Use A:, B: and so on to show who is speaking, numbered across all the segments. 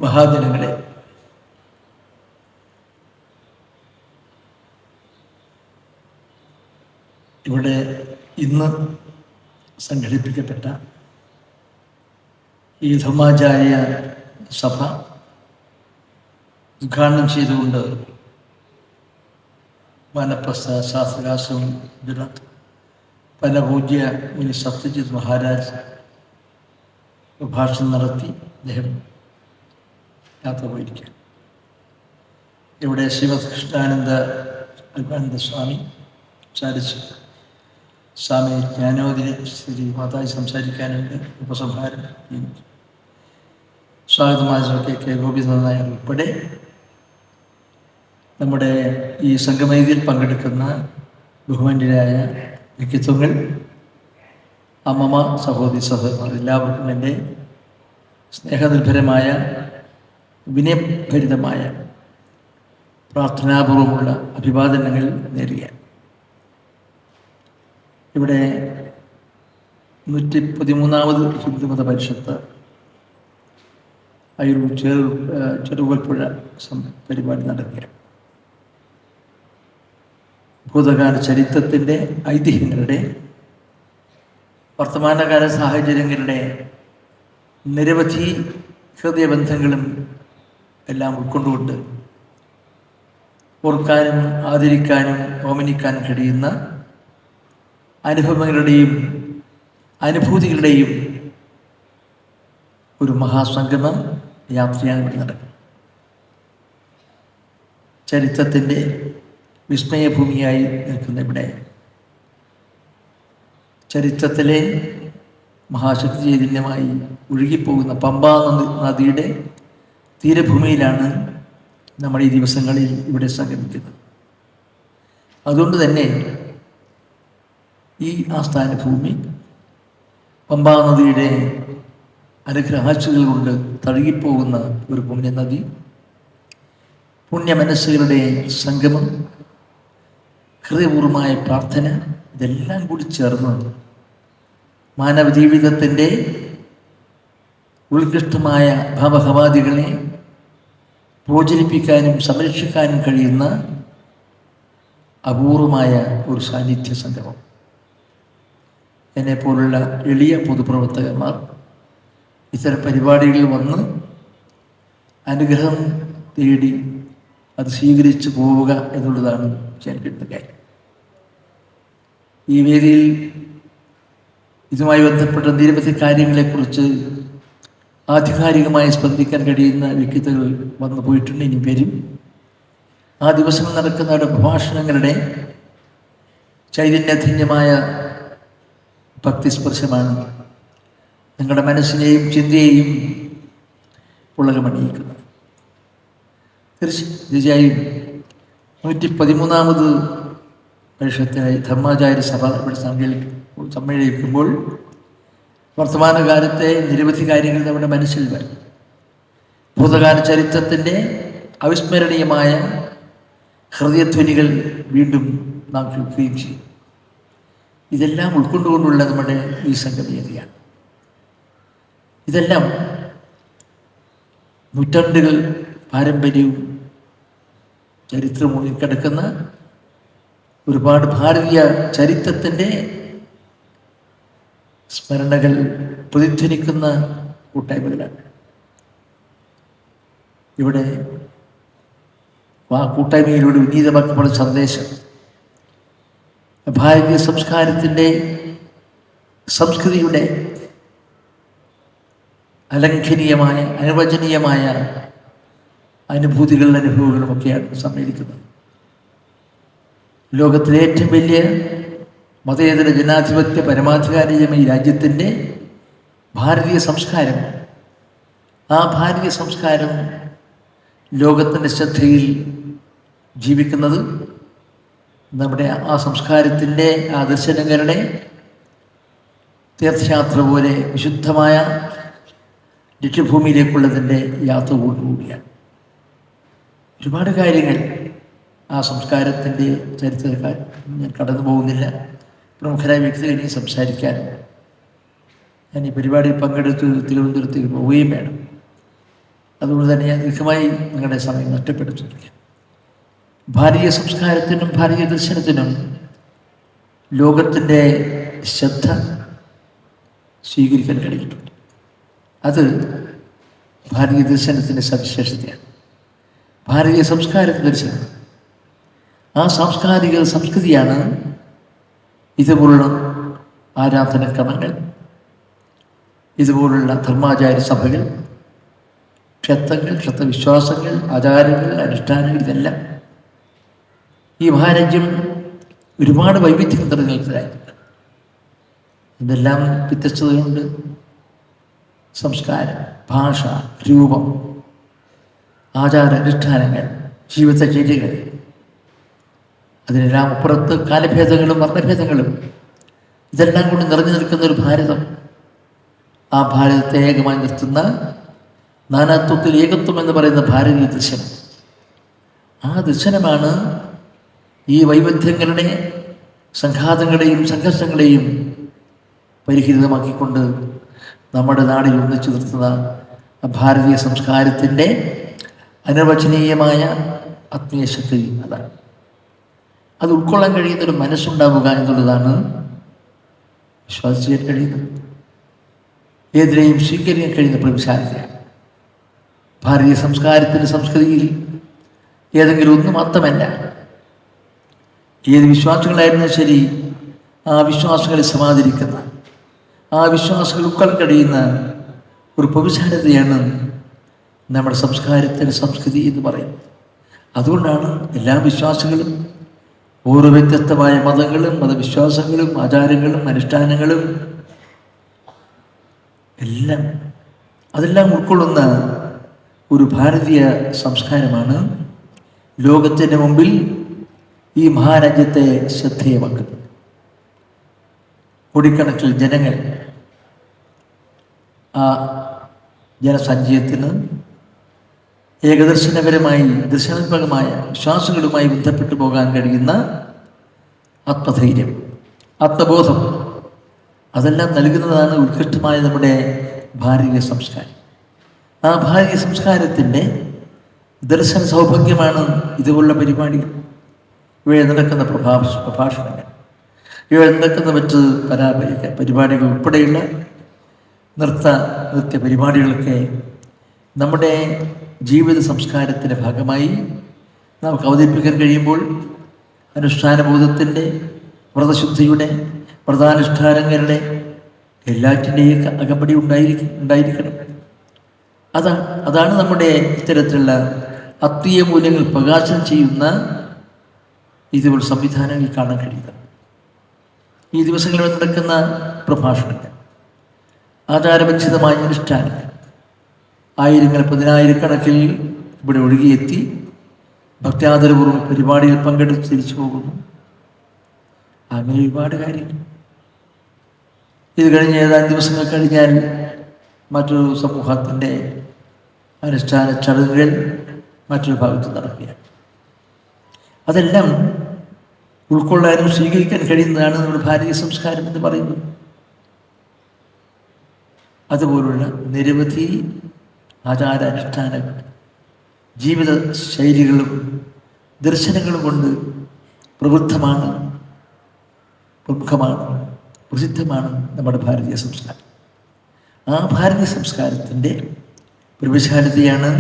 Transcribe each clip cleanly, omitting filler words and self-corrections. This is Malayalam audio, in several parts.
A: മഹാജനങ്ങളെ, ഇവിടെ ഇന്ന് സംഘടിപ്പിക്കപ്പെട്ട ഈ ധർമാചാര്യ സഭ ഉദ്ഘാടനം ചെയ്തുകൊണ്ട് വാനപ്രസ്ഥ ശാസ്ത്രകാശം പരമപൂജ്യ മുനി സത്യജിത് മഹാരാജ് പ്രഭാഷണം നടത്തി അദ്ദേഹം യാത്ര പോയിരിക്കുക. ഇവിടെ ശ്രീമദ് കൃഷ്ണാനന്ദ സ്വാമി സംസാരിച്ചു. സ്വാമി ജ്ഞാനോദയ ശ്രീ മാതാജി സംസാരിക്കാനുണ്ട്. ഉപസംഹാരം സ്വാഗതമാജൊക്കെ കെ ഗോപിനാഥ് നായർ ഉൾപ്പെടെ നമ്മുടെ ഈ സംഗമയിൽ പങ്കെടുക്കുന്ന ബഹുമാന്യരായ വ്യക്തിത്വങ്ങൾ, അമ്മമ്മ, സഹോദരി സഹോദരന്മാർ, എല്ലാവർക്കും എൻ്റെ സ്നേഹനിർഭരമായ വിനയഭരിതമായ പ്രാർത്ഥനാപൂർവമുള്ള അഭിവാദനങ്ങൾ നേരുക. ഇവിടെ 113ാമത് ഹിന്ദുമത പരിഷത്ത് അയൂർ ചെറുകോൽപ്പുഴ പരിപാടി നടത്തിയ ഭൂതകാല ചരിത്രത്തിൻ്റെ ഐതിഹ്യങ്ങളുടെ വർത്തമാനകാല സാഹചര്യങ്ങളുടെ നിരവധി ഹൃദയബന്ധങ്ങളും എല്ലാം ഉൾക്കൊണ്ടുകൊണ്ട് ഓർക്കാനും ആദരിക്കാനും ഓമനിക്കാനും കഴിയുന്ന അനുഭവങ്ങളുടെയും അനുഭൂതികളുടെയും ഒരു മഹാസംഗമ യാത്രയാണ് ഇവിടെ നടക്കുന്നത്. ചരിത്രത്തിൻ്റെ വിസ്മയഭൂമിയായി നിൽക്കുന്ന ഇവിടെ ചരിത്രത്തിലെ മഹാശക്തി ചൈതന്യമായി ഒഴുകിപ്പോകുന്ന പമ്പാ നദിയുടെ തീരഭൂമിയിലാണ് നമ്മൾ ഈ ദിവസങ്ങളിൽ ഇവിടെ സംഗമിക്കുന്നത്. അതുകൊണ്ട് തന്നെ ഈ ആസ്ഥാന ഭൂമി പമ്പാ നദിയുടെ അനുഗ്രഹാശകൾ കൊണ്ട് തഴുകിപ്പോകുന്ന ഒരു പുണ്യനദി, പുണ്യമനസ്സുകളുടെ സംഗമം, ഹൃദയപൂർവമായ പ്രാർത്ഥന, ഇതെല്ലാം കൂടി ചേർന്ന് മാനവ ജീവിതത്തിൻ്റെ ഉത്കൃഷ്ടമായ ഭാവഹവാദികളെ പ്രോജ്വലിപ്പിക്കാനും സംരക്ഷിക്കാനും കഴിയുന്ന അപൂർവമായ ഒരു സാന്നിധ്യ സംഗമം. എന്നെപ്പോലുള്ള എളിയ പൊതുപ്രവർത്തകന്മാർ ഇത്തരം പരിപാടികളിൽ വന്ന് അനുഗ്രഹം തേടി അത് സ്വീകരിച്ചു പോവുക എന്നുള്ളതാണ് ചെയ്യാൻ കിട്ടുന്ന കാര്യം. ഈ വേദിയിൽ ഇതുമായി ബന്ധപ്പെട്ട നിരവധി കാര്യങ്ങളെക്കുറിച്ച് ആധികാരികമായി സ്പന്ദിക്കാൻ കഴിയുന്ന വ്യക്തിത്വങ്ങൾ വന്നു പോയിട്ടുണ്ട്, ഇനി വരും. ആ ദിവസങ്ങൾ നടക്കുന്ന പ്രഭാഷണങ്ങളുടെ ചൈതന്യധന്യമായ ഭക്തിസ്പർശമാണ് നിങ്ങളുടെ മനസ്സിനെയും ചിന്തയെയും പുളകമണിയിക്കുന്നത്. തീർച്ചയായും 113ാമത് പരിഷത്തിനായി ധർമാചാര്യ സഭ ഇവിടെ സമ്മേളിക്കുമ്പോൾ വർത്തമാനകാലത്തെ നിരവധി കാര്യങ്ങൾ നമ്മുടെ മനസ്സിൽ വരും. ഭൂതകാല ചരിത്രത്തിൻ്റെ അവിസ്മരണീയമായ ഹൃദയധ്വനികൾ വീണ്ടും നാം കേൾക്കുകയും ചെയ്യും. ഇതെല്ലാം ഉൾക്കൊണ്ടുകൊണ്ടുള്ള നമ്മുടെ ഈ സംഗമേദിയാണ്. ഇതെല്ലാം നൂറ്റാണ്ടുകൾ പാരമ്പര്യവും ചരിത്രവും കിടക്കുന്ന ഒരുപാട് ഭാരതീയ ചരിത്രത്തിൻ്റെ സ്മരണകൾ പ്രതിധ്വനിക്കുന്ന കൂട്ടായ്മകളാണ്. ഇവിടെ ആ കൂട്ടായ്മയിലൂടെ ഉന്നീതമാക്കപ്പെടുന്ന സന്ദേശം ഭാരതീയ സംസ്കാരത്തിൻ്റെ സംസ്കൃതിയുടെ അലംഘനീയമായ അനുവചനീയമായ അനുഭൂതികളും അനുഭവങ്ങളുമൊക്കെയാണ് സമ്മേളിക്കുന്നത്. ലോകത്തിലെ ഏറ്റവും വലിയ മതേതര ജനാധിപത്യ പരമാധികാരിയുമായ ഈ രാജ്യത്തിൻ്റെ ഭാരതീയ സംസ്കാരം, ആ ഭാരതീയ സംസ്കാരം ലോകത്തിൻ്റെ ശ്രദ്ധയിൽ ജീവിക്കുന്നത് നമ്മുടെ ആ സംസ്കാരത്തിൻ്റെ ആ ദർശനങ്ങളുടെ തീർത്ഥയാത്ര പോലെ വിശുദ്ധമായ ലക്ഷ്യഭൂമിയിലേക്കുള്ളതിൻ്റെ യാത്ര കൂടിയാണ്. ഒരുപാട് കാര്യങ്ങൾ ആ സംസ്കാരത്തിൻ്റെ ചരിത്രക്കാർ ഞാൻ കടന്നു പോകുന്നില്ല. പ്രമുഖരായ വ്യക്തികളെ സംസാരിക്കാൻ ഞാൻ ഈ പരിപാടിയിൽ പങ്കെടുത്ത് തിരുവനന്തപുരത്തേക്ക് പോവുകയും വേണം. അതുകൊണ്ട് തന്നെ ഞാൻ ദീർഘമായി നിങ്ങളുടെ സമയം നഷ്ടപ്പെടുത്തുന്നില്ല. ഭാരതീയ സംസ്കാരത്തിനും ഭാരതീയ ദർശനത്തിനും ലോകത്തിൻ്റെ ശ്രദ്ധ സ്വീകരിക്കാൻ കഴിഞ്ഞിട്ടുണ്ട്. അത് ഭാരതീയ ദർശനത്തിൻ്റെ സവിശേഷതയാണ്. ഭാരതീയ സംസ്കാരത്തിൻ്റെ ദർശനം, ആ സാംസ്കാരിക സംസ്കൃതിയാണ് ഇതുപോലുള്ള ആരാധനക്രമങ്ങൾ, ഇതുപോലുള്ള ധർമാചാര്യ സഭകൾ, ക്ഷേത്രങ്ങൾ, ക്ഷേത്രവിശ്വാസങ്ങൾ, ആചാരങ്ങൾ, അനുഷ്ഠാനങ്ങൾ, ഇതെല്ലാം ഈ മഹാരാജ്യം ഒരുപാട് വൈവിധ്യം നിലനിൽക്കുന്നതായിട്ടുണ്ട്. ഇതെല്ലാം വ്യത്യസ്തതയുണ്ട്. സംസ്കാരം, ഭാഷ, രൂപം, ആചാര അനുഷ്ഠാനങ്ങൾ, ജീവിതചര്യകൾ, അതിനെല്ലാം അപ്പുറത്ത് കാലഭേദങ്ങളും വർണ്ണഭേദങ്ങളും ഇതെല്ലാം കൊണ്ട് നിറഞ്ഞു നിൽക്കുന്ന ഒരു ഭാരതം. ആ ഭാരതത്തെ ഏകമായി നിർത്തുന്ന നാനാത്വത്തിൽ ഏകത്വം എന്ന് പറയുന്ന ഭാരതീയ ദർശനം. ആ ദർശനമാണ് ഈ വൈവിധ്യങ്ങളുടെ സംഘാതങ്ങളെയും സംഘർഷങ്ങളെയും പരിഹരിതമാക്കിക്കൊണ്ട് നമ്മുടെ നാടിൽ ഒന്നിച്ചു നിർത്തുന്ന ഭാരതീയ സംസ്കാരത്തിൻ്റെ അനിർവചനീയമായ ആത്മീയ ശക്തി. അതാണ് അത് ഉൾക്കൊള്ളാൻ കഴിയുന്നൊരു മനസ്സുണ്ടാവുക എന്നുള്ളതാണ് വിശ്വാസിക്കാൻ കഴിയുന്നത്. ഏതിനെയും സ്വീകരിക്കാൻ കഴിയുന്ന പ്രതിശാലതയാണ്. ഭാരതീയ സംസ്കാരത്തിൻ്റെ സംസ്കൃതിയിൽ ഏതെങ്കിലും ഒന്ന് മാത്രമല്ല, ഏത് വിശ്വാസങ്ങളായിരുന്നാലും ശരി, ആ വിശ്വാസങ്ങളെ സമാദരിക്കുന്ന, ആ വിശ്വാസങ്ങൾ ഉൾക്കൊള്ളാൻ കഴിയുന്ന ഒരു പ്രതിശാലതയാണ് നമ്മുടെ സംസ്കാരത്തിൻ്റെ സംസ്കൃതി എന്ന് പറയുന്നത്. അതുകൊണ്ടാണ് എല്ലാ വിശ്വാസികളും, ഓരോ വ്യത്യസ്തമായ മതങ്ങളും മതവിശ്വാസങ്ങളും ആചാരങ്ങളും അനുഷ്ഠാനങ്ങളും എല്ലാം അതെല്ലാം ഉൾക്കൊള്ളുന്ന ഒരു ഭാരതീയ സംസ്കാരമാണ് ലോകത്തിൻ്റെ മുമ്പിൽ ഈ മഹാരാജ്യത്തെ ശ്രദ്ധേയമാക്കുന്നത്. കോടിക്കണക്കിൽ ജനങ്ങൾ ആ ജനസഞ്ചയത്തിന് ഏകദർശനപരമായി ദർശനാത്മകമായ വിശ്വാസങ്ങളുമായി ബന്ധപ്പെട്ടു പോകാൻ കഴിയുന്ന ആത്മധൈര്യം, ആത്മബോധം, അതെല്ലാം നൽകുന്നതാണ് ഉത്കൃഷ്ടമായ നമ്മുടെ ഭാരതീയ സംസ്കാരം. ആ ഭാരതീയ സംസ്കാരത്തിൻ്റെ ദർശന സൗഭാഗ്യമാണ് ഇതുപോലുള്ള പരിപാടികൾ, ഇവയിൽ നടക്കുന്ന പ്രഭാഷണങ്ങൾ, ഇവയിൽ നടക്കുന്ന മറ്റ് പരിപാടികൾ ഉൾപ്പെടെയുള്ള നൃത്യ പരിപാടികളൊക്കെ നമ്മുടെ ജീവിത സംസ്കാരത്തിൻ്റെ ഭാഗമായി നമുക്ക് അവതരിപ്പിക്കാൻ കഴിയുമ്പോൾ അനുഷ്ഠാനബോധത്തിൻ്റെ, വ്രതശുദ്ധിയുടെ, വ്രതാനുഷ്ഠാനങ്ങളുടെ എല്ലാറ്റിൻ്റെയും അകമ്പടി ഉണ്ടായിരിക്കണം. അതാണ് നമ്മുടെ ഇത്തരത്തിലുള്ള ആത്മീയ മൂല്യങ്ങൾ പ്രകാശനം ചെയ്യുന്ന ഇതുപോലുള്ള സംവിധാനങ്ങൾ കാണാൻ കഴിയുന്നത്. ഈ ദിവസങ്ങളിൽ നടക്കുന്ന പ്രഭാഷണങ്ങൾ, ആചാരബന്ധിതമായ അനുഷ്ഠാനങ്ങൾ, ആയിരങ്ങൾ പതിനായിരക്കണക്കിൽ ഇവിടെ ഒഴുകിയെത്തി ഭക്ത്യാദരപൂർവ്വം പരിപാടിയിൽ പങ്കെടുത്ത് തിരിച്ചു പോകുന്നു. അങ്ങനെ ഒരുപാട് കാര്യങ്ങൾ. ഇത് കഴിഞ്ഞ് ഏതാനും ദിവസങ്ങൾ കഴിഞ്ഞാൽ മറ്റൊരു സമൂഹത്തിൻ്റെ അനുഷ്ഠാന ചടങ്ങുകൾ മറ്റൊരു ഭാഗത്ത് നടക്കുകയാണ്. അതെല്ലാം ഉൾക്കൊള്ളാനും സ്വീകരിക്കാൻ കഴിയുന്നതാണ് നമ്മുടെ ഭാരതീയ സംസ്കാരം എന്ന് പറയുന്നത്. അതുപോലുള്ള നിരവധി ആചാരാനുഷ്ഠാനങ്ങൾ, ജീവിത ശൈലികളും ദർശനങ്ങളും കൊണ്ട് പ്രബുദ്ധമാണ്, പ്രമുഖമാണ്, പ്രസിദ്ധമാണ് നമ്മുടെ ഭാരതീയ സംസ്കാരം. ആ ഭാരതീയ സംസ്കാരത്തിൻ്റെ പ്രതിശാലതയാണ്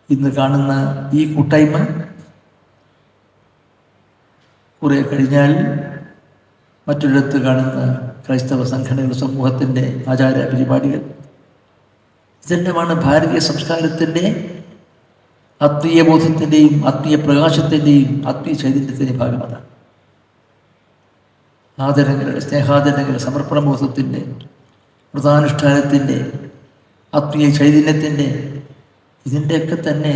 A: ഇന്ന് കാണുന്ന ഈ കൂട്ടായ്മ. കുറെ കഴിഞ്ഞാൽ മറ്റൊരിടത്ത് കാണുന്ന ക്രൈസ്തവ സംഘടനകൾ, സമൂഹത്തിൻ്റെ ആചാര പരിപാടികൾ, ഇതെല്ലാമാണ് ഭാരതീയ സംസ്കാരത്തിൻ്റെ ആത്മീയ ബോധത്തിൻ്റെയും ആത്മീയ പ്രകാശത്തിൻ്റെയും ആത്മീയ ചൈതന്യത്തിൻ്റെയും ഭാഗമാണ്. ആദരങ്ങളുടെ, സ്നേഹാദരങ്ങളുടെ, സമർപ്പണ ബോധത്തിൻ്റെ, വ്രതാനുഷ്ഠാനത്തിൻ്റെ, ആത്മീയ ചൈതന്യത്തിൻ്റെ, ഇതിൻ്റെയൊക്കെ തന്നെ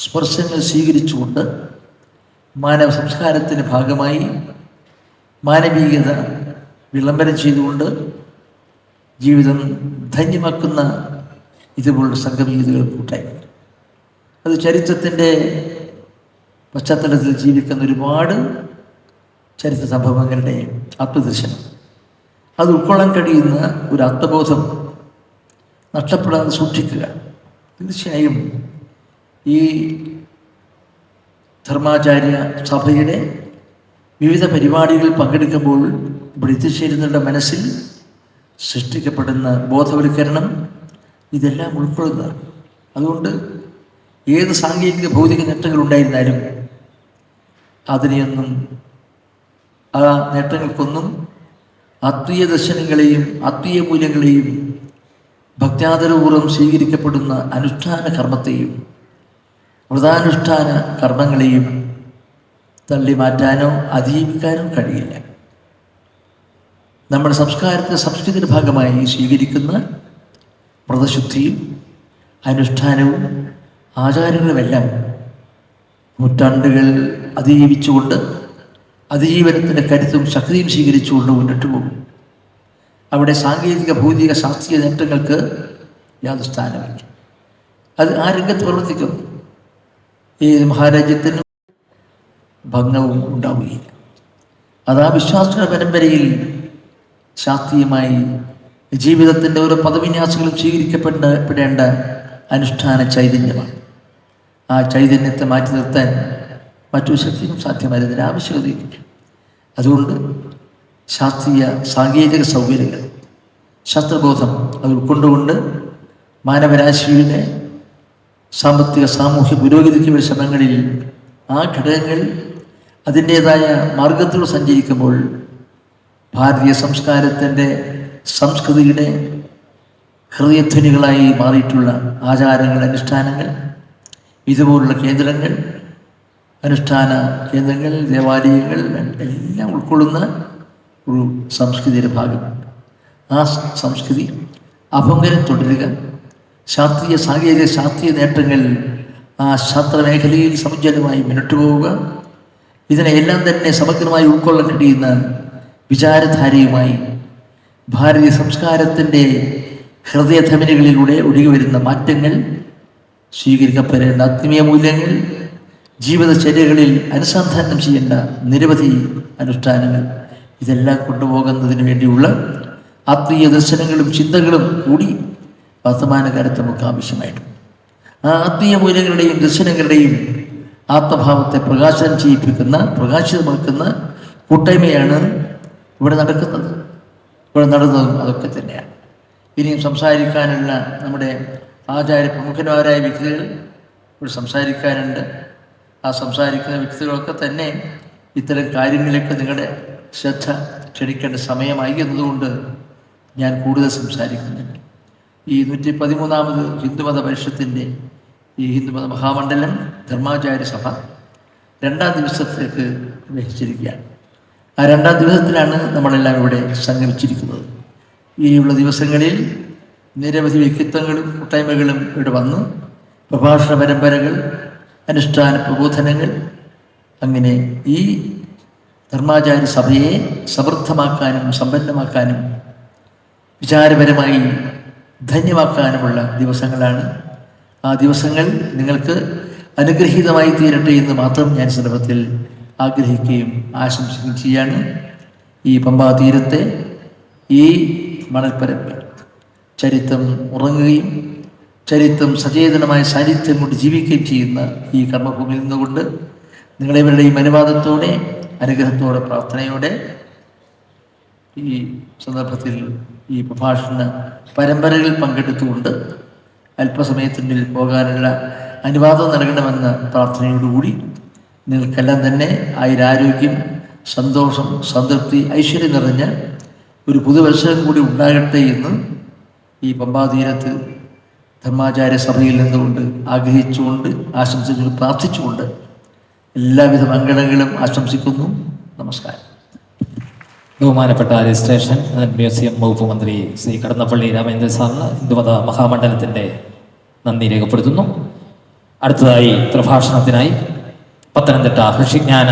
A: സ്പർശങ്ങൾ സ്വീകരിച്ചുകൊണ്ട് മാനവ സംസ്കാരത്തിൻ്റെ ഭാഗമായി മാനവീയത വിളംബരം ചെയ്തുകൊണ്ട് ജീവിതം ധന്യമാക്കുന്ന ഇതുപോലുള്ള സംഗമീയതകൾ കൂട്ടായി. അത് ചരിത്രത്തിൻ്റെ പശ്ചാത്തലത്തിൽ ജീവിക്കുന്ന ഒരുപാട് ചരിത്ര സംഭവങ്ങളുടെ ആത്മദർശനം, അത് ഉൾക്കൊള്ളാൻ കഴിയുന്ന ഒരു ആത്മബോധം നഷ്ടപ്പെടാതെ സൂക്ഷിക്കുക. തീർച്ചയായും ഈ ധർമാചാര്യ സഭയുടെ വിവിധ പരിപാടികളിൽ പങ്കെടുക്കുമ്പോൾ ഇവിടെ എത്തിച്ചേരുന്നവരുടെ മനസ്സിൽ സൃഷ്ടിക്കപ്പെടുന്ന ബോധവൽക്കരണം ഇതെല്ലാം ഉൾക്കൊള്ളുന്നതാണ്. അതുകൊണ്ട് ഏത് സാങ്കേതിക ഭൗതിക നേട്ടങ്ങളുണ്ടായിരുന്നാലും അതിനെയൊന്നും ആ നേട്ടങ്ങൾക്കൊന്നും ആത്മീയ ദർശനങ്ങളെയും ആത്മീയ മൂല്യങ്ങളെയും ഭക്ത്യാദരപൂർവ്വം സ്വീകരിക്കപ്പെടുന്ന അനുഷ്ഠാന കർമ്മത്തെയും വ്രതാനുഷ്ഠാന കർമ്മങ്ങളെയും തള്ളി മാറ്റാനോ അതിജീവിക്കാനോ കഴിയില്ല. നമ്മുടെ സംസ്കാരത്തെ സംസ്കൃതിയുടെ ഭാഗമായി സ്വീകരിക്കുന്ന വ്രതശുദ്ധിയും അനുഷ്ഠാനവും ആചാരങ്ങളുമെല്ലാം നൂറ്റാണ്ടുകൾ അതിജീവിച്ചുകൊണ്ട് അതിജീവനത്തിൻ്റെ കരുത്തും ശക്തിയും സ്വീകരിച്ചുകൊണ്ട് മുന്നോട്ട് പോകും. അവിടെ സാങ്കേതിക ഭൗതിക ശാസ്ത്രീയ നേട്ടങ്ങൾക്ക് യാതൊരു സ്ഥാനമില്ല. അത് ആ രംഗത്ത് പ്രവർത്തിക്കുന്നു. ഏത് മഹാരാജ്യത്തിനും ഭംഗവും ഉണ്ടാവുകയില്ല. അത് ആ വിശ്വാസ പരമ്പരയിൽ ശാസ്ത്രീയമായി ജീവിതത്തിൻ്റെ ഓരോ പദവിന്യാസങ്ങളും സ്വീകരിക്കപ്പെടേണ്ട അനുഷ്ഠാന ചൈതന്യമാണ്. ആ ചൈതന്യത്തെ മാറ്റി നിർത്താൻ മറ്റൊരു ശക്തിയും സാധ്യമല്ല, ആവശ്യകതയില്ല. അതുകൊണ്ട് ശാസ്ത്രീയ സാങ്കേതിക സൗകര്യങ്ങൾ, ശാസ്ത്രബോധം അത് ഉൾക്കൊണ്ടുകൊണ്ട് മാനവരാശിയുടെ സാമ്പത്തിക സാമൂഹ്യ പുരോഗതിക്ക് വേണ്ട ശ്രമങ്ങളിൽ ആ ഘടകങ്ങൾ അതിൻ്റേതായ മാർഗത്തിലൂടെ സഞ്ചരിക്കുമ്പോൾ ഭാരതീയ സംസ്കാരത്തിൻ്റെ സംസ്കൃതിയുടെ ഹൃദയധ്വനികളായി മാറിയിട്ടുള്ള ആചാരങ്ങൾ, അനുഷ്ഠാനങ്ങൾ, ഇതുപോലുള്ള കേന്ദ്രങ്ങൾ, അനുഷ്ഠാന കേന്ദ്രങ്ങൾ, ദേവാലയങ്ങൾ എല്ലാം ഉൾക്കൊള്ളുന്ന ഒരു സംസ്കൃതിയുടെ ഭാഗമുണ്ട്. ആ സംസ്കൃതി അഭംഗരം തുടരുക, ശാസ്ത്രീയ സാങ്കേതിക ശാസ്ത്രീയ നേട്ടങ്ങൾ ആ ശാസ്ത്രമേഖലയിൽ സമുജ്വലമായി മുന്നോട്ട് പോവുക, ഇതിനെല്ലാം തന്നെ സമഗ്രമായി ഉൾക്കൊള്ളാൻ കഴിയുന്ന വിചാരധാരയുമായി ഭാരതീയ സംസ്കാരത്തിൻ്റെ ഹൃദയധമനികളിലൂടെ ഒഴുകി വരുന്ന മാറ്റങ്ങൾ, സ്വീകരിക്കപ്പെടേണ്ട ആത്മീയ മൂല്യങ്ങൾ, ജീവിതചര്യകളിൽ അനുസന്ധാനം ചെയ്യേണ്ട നിരവധി അനുഷ്ഠാനങ്ങൾ, ഇതെല്ലാം കൊണ്ടുപോകുന്നതിന് വേണ്ടിയുള്ള ആത്മീയ ദർശനങ്ങളും ചിന്തകളും കൂടി വർത്തമാനകാലത്ത് നമുക്ക് ആവശ്യമായിട്ടുണ്ട്. ആ ആത്മീയ മൂല്യങ്ങളുടെയും ദർശനങ്ങളുടെയും ആത്മഭാവത്തെ പ്രകാശനം ചെയ്യിപ്പിക്കുന്ന, പ്രകാശിതമാക്കുന്ന കൂട്ടായ്മയാണ് ഇവിടെ നടക്കുന്നത്. ഇവിടെ നടന്നതും അതൊക്കെ തന്നെയാണ്. ഇനിയും സംസാരിക്കാനുള്ള നമ്മുടെ ആചാര്യ പ്രമുഖന്മാരായ വ്യക്തികൾ ഇവിടെ സംസാരിക്കാനുണ്ട്. ആ സംസാരിക്കുന്ന വ്യക്തികളൊക്കെ തന്നെ ഇത്തരം കാര്യങ്ങളിലേക്ക് നിങ്ങളുടെ ശ്രദ്ധ ക്ഷണിക്കേണ്ട സമയമായി എന്നതുകൊണ്ട് ഞാൻ കൂടുതൽ സംസാരിക്കുന്നുണ്ട്. ഈ 113ാമത് ഹിന്ദുമത പരിഷത്തിൻ്റെ ഈ ഹിന്ദുമത മഹാമണ്ഡലം ധർമാചാര്യ സഭ 2ാം ദിവസത്തേക്ക് വഹിച്ചിരിക്കുകയാണ്. ആ 2ാം ദിവസത്തിലാണ് നമ്മളെല്ലാം ഇവിടെ സംഗമിച്ചിരിക്കുന്നത്. ഇനിയുള്ള ദിവസങ്ങളിൽ നിരവധി വ്യക്തിത്വങ്ങളും കൂട്ടായ്മകളും ഇവിടെ വന്ന് പ്രഭാഷണ പരമ്പരകൾ, അനുഷ്ഠാന പ്രബോധനങ്ങൾ, അങ്ങനെ ഈ ധർമാചാര്യ സഭയെ സമൃദ്ധമാക്കാനും സമ്പന്നമാക്കാനും വിചാരപരമായി ധന്യമാക്കാനുമുള്ള ദിവസങ്ങളാണ്. ആ ദിവസങ്ങൾ നിങ്ങൾക്ക് അനുഗ്രഹീതമായി തീരട്ടെ എന്ന് മാത്രം ഞാൻ സന്ദർഭത്തിൽ ആഗ്രഹിക്കുകയും ആശംസിക്കുകയും ചെയ്യാണ്. ഈ പമ്പാ തീരത്തെ ഈ മണൽപ്പരപ്പിൽ ചരിത്രം ഉറങ്ങുകയും ചരിത്രം സചേതനമായ സാന്നിധ്യം കൊണ്ട് ജീവിക്കുകയും ചെയ്യുന്ന ഈ കർമ്മഭൂമിയിൽ നിന്നുകൊണ്ട് നിങ്ങളെവരുടെയും അനുവാദത്തോടെ, അനുഗ്രഹത്തോടെ, പ്രാർത്ഥനയോടെ ഈ സന്ദർഭത്തിൽ ഈ പ്രഭാഷണ പരമ്പരകളിൽ പങ്കെടുത്തുകൊണ്ട് അല്പസമയത്തിനുള്ളിൽ പോകാനുള്ള അനുവാദം നൽകണമെന്ന പ്രാർത്ഥനയോടുകൂടി നിങ്ങൾക്കെല്ലാം തന്നെ ആയുരാരോഗ്യം, സന്തോഷം, സംതൃപ്തി, ഐശ്വര്യം നിറഞ്ഞ ഒരു പുതുവത്സരം കൂടി ഉണ്ടാകട്ടെ എന്ന് ഈ പമ്പാതീരത്ത് ധർമാചാര്യ സഭയിൽ നിന്നുകൊണ്ട് ആഗ്രഹിച്ചുകൊണ്ട്, ആശംസിച്ചുകൊണ്ട്, പ്രാർത്ഥിച്ചുകൊണ്ട് എല്ലാവിധ മംഗളങ്ങളും ആശംസിക്കുന്നു. നമസ്കാരം.
B: ബഹുമാനപ്പെട്ട രജിസ്ട്രേഷൻ ആൻഡ് മ്യൂസിയം വകുപ്പ് മന്ത്രി ശ്രീ കടന്നപ്പള്ളി രാമചന്ദ്രൻ സാറിന് ഹിന്ദുമത മഹാമണ്ഡലത്തിൻ്റെ നന്ദി രേഖപ്പെടുത്തുന്നു. അടുത്തതായി പ്രഭാഷണത്തിനായി പത്തനംതിട്ട ഋഷിജ്ഞാന